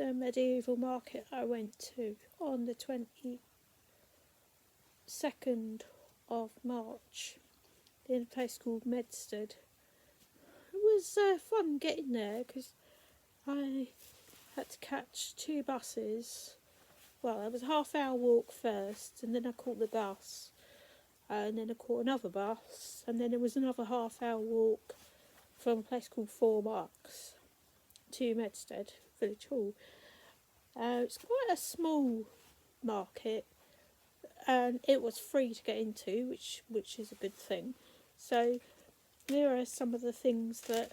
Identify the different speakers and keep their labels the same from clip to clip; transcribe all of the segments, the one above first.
Speaker 1: the medieval market I went to on the 22nd of March in a place called Medstead. It was fun getting there because I had to catch 2 buses. Well, it was a half-hour walk first, and then I caught the bus, and then I caught another bus, and then it was another half-hour walk from a place called 4 Marks to Medstead Village Hall. It's quite a small market, and it was free to get into, which is a good thing. So there are some of the things that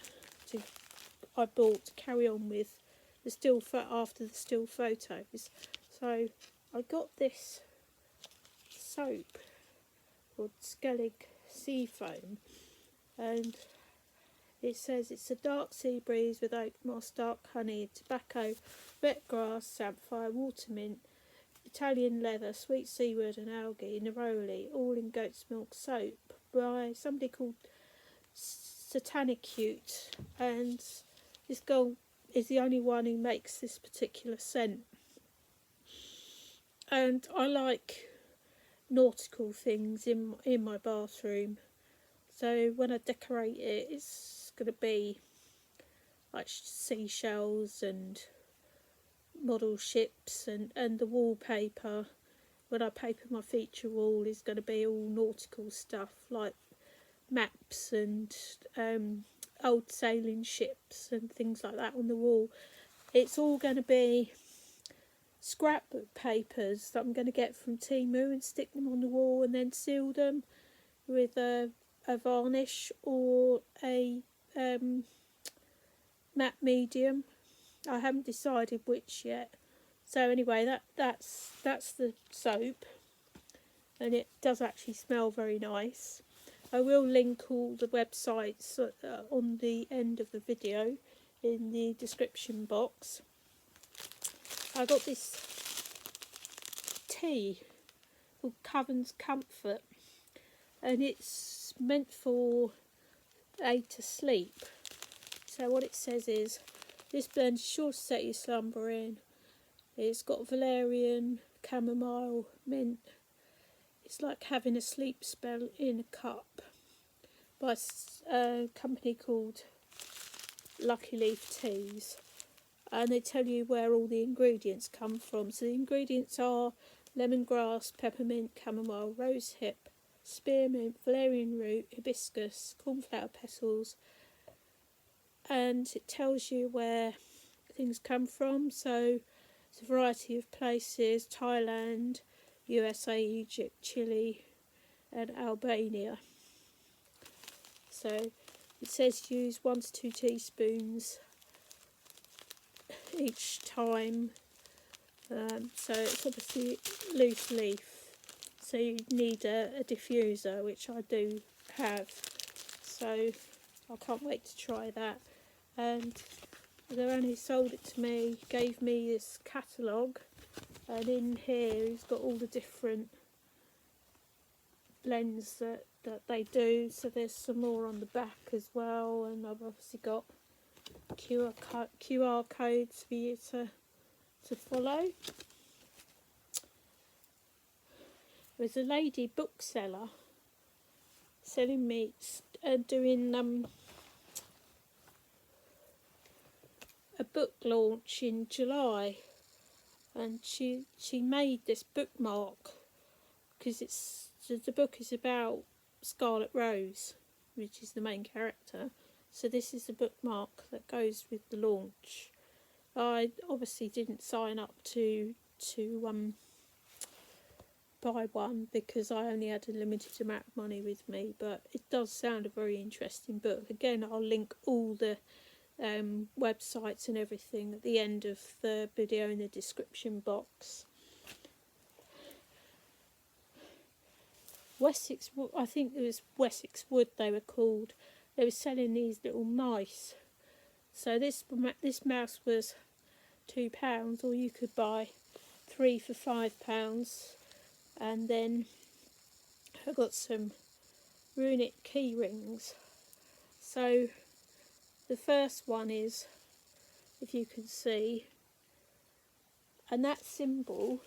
Speaker 1: I bought to carry on with the after the still photos. So I got this soap called Skellige Seafoam, and it says it's a dark sea breeze with oak moss, dark honey, tobacco, wet grass, samphire, water mint, Italian leather, sweet seaweed and algae, neroli, all in goat's milk soap by somebody called Satanicute, and this girl is the only one who makes this particular scent. And I like nautical things in my bathroom, so when I decorate it, it's going to be like seashells and model ships, and the wallpaper when I paper my feature wall is going to be all nautical stuff like maps and old sailing ships and things like that on the wall. It's all going to be scrapbook papers that I'm going to get from Temu and stick them on the wall and then seal them with a varnish or a matte medium. I haven't decided which yet. So anyway, that's the soap, and it does actually smell very nice. I will link all the websites on the end of the video in the description box. I got this tea called Coven's Comfort, and it's meant for aid to sleep. So what it says is, this blend is sure to set you slumbering. It's got valerian, chamomile, mint. It's like having a sleep spell in a cup, by a company called Lucky Leaf Teas. And they tell you where all the ingredients come from. So the ingredients are lemongrass, peppermint, chamomile, rosehip, spearmint, valerian root, hibiscus, cornflower petals, and it tells you where things come from. So it's a variety of places: Thailand, USA, Egypt, Chile and Albania. So it says use 1 to 2 teaspoons each time. So it's obviously loose leaf, so you need a diffuser, which I do have, so I can't wait to try that. And the one who sold it to me gave me this catalogue, and in here he's got all the different blends that they do. So there's some more on the back as well, and I've obviously got QR codes for you to follow. There's a lady bookseller selling meats and doing a book launch in July, and she made this bookmark because the book is about Scarlet Rose, which is the main character. So this is the bookmark that goes with the launch. I obviously didn't sign up to buy one because I only had a limited amount of money with me, but it does sound a very interesting book. Again, I'll link all the websites and everything at the end of the video in the description box. Wessex, I think it was Wessex Wood they were called. They were selling these little mice. So this mouse was £2, or you could buy 3 for £5. And then I got some runic key rings. So the first one is, if you can see, and that symbol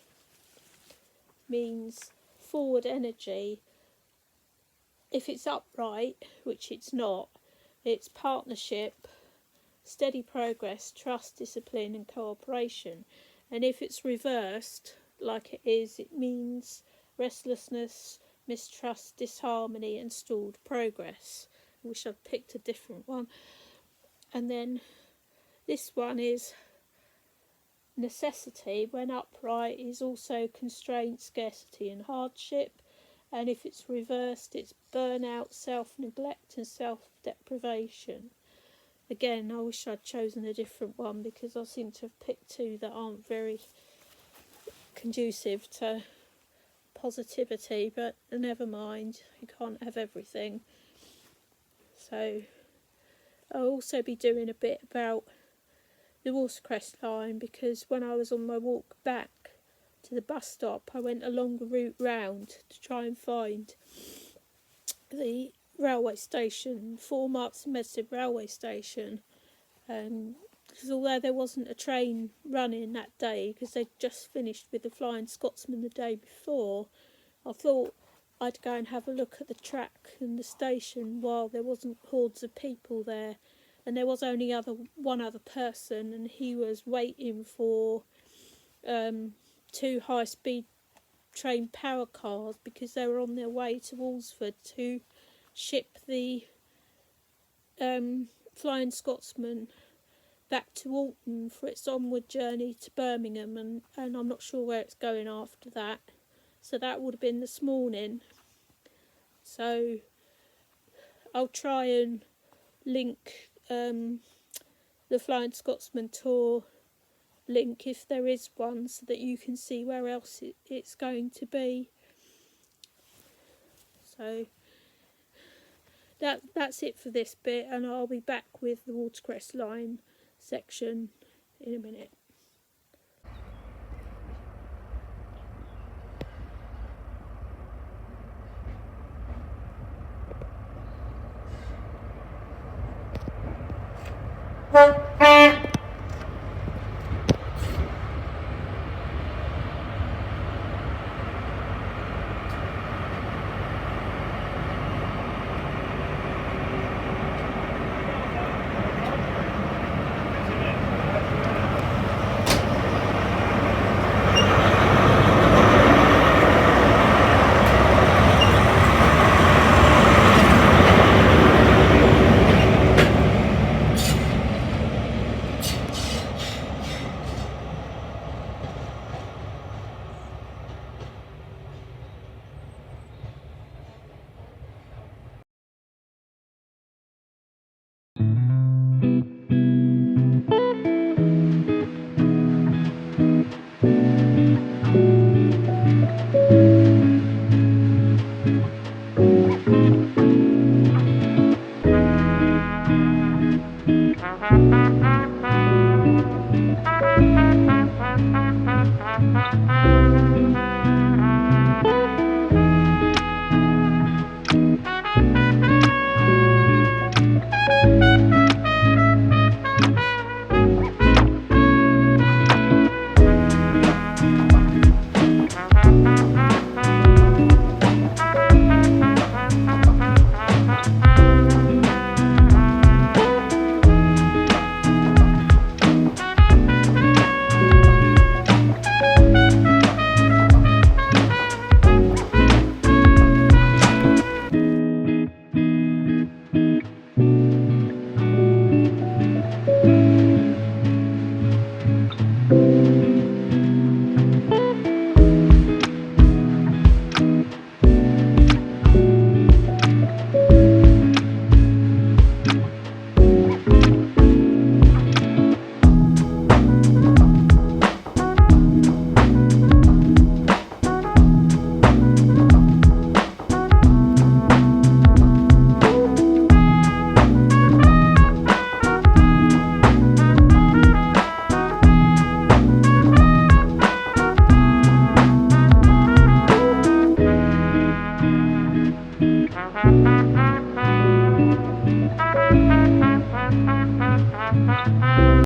Speaker 1: means forward energy. If it's upright, which it's not, it's partnership, steady progress, trust, discipline and cooperation. And if it's reversed, like it is, it means restlessness, mistrust, disharmony and stalled progress. I wish I'd picked a different one. And then this one is necessity, when upright, is also constraint, scarcity and hardship. And if it's reversed, it's burnout, self-neglect and self-deprivation. Again, I wish I'd chosen a different one because I seem to have picked two that aren't very conducive to positivity, but never mind, you can't have everything. So I'll also be doing a bit about the Watercress Line, because when I was on my walk back to the bus stop, I went along the route round to try and find the railway station, 4 Marks and Medstead railway station, because although there wasn't a train running that day because they'd just finished with the Flying Scotsman the day before, I thought I'd go and have a look at the track and the station while there wasn't hordes of people there. And there was only one other person, and he was waiting for 2 high-speed train power cars because they were on their way to Walsford to ship the Flying Scotsman back to Alton for its onward journey to Birmingham, and I'm not sure where it's going after that. So that would have been this morning. So I'll try and link the Flying Scotsman tour link, if there is one, so that you can see where else it's going to be. So that's it for this bit, and I'll be back with the Watercress Line section in a minute.